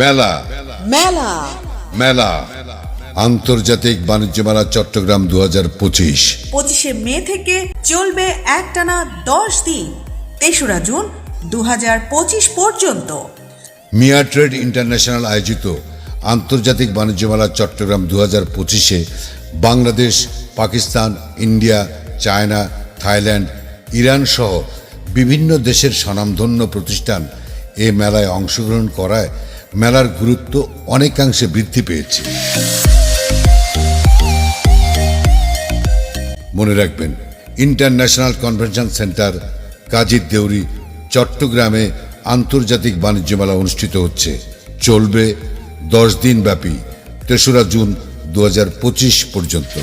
মেলা মেলা মেলা আন্তর্জাতিক বাণিজ্য মেলা চট্টগ্রাম 2025। 25শে মে থেকে চলবে একটানা 10 দিন, 3রা জুন 2025 পর্যন্ত। মিয়া ট্রেড ইন্টারন্যাশনাল আয়োজিত আন্তর্জাতিক বাণিজ্য মেলা চট্টগ্রাম 2025-এ Bangladesh, Pakistan, India, China, Thailand, Iran সহ বিভিন্ন দেশের স্বনামধন্য প্রতিষ্ঠান এ মেলায় অংশগ্রহণ করায় মেলার গুরুত্ব অনেকাংশে বৃদ্ধি পেয়েছে। মনে রাখবেন, ইন্টারন্যাশনাল কনভেনশন সেন্টার কাজীর দেউরি চট্টগ্রামে আন্তর্জাতিক বাণিজ্য মেলা অনুষ্ঠিত হচ্ছে। চলবে 10 দিন ব্যাপী, 3রা জুন 2025 পর্যন্ত।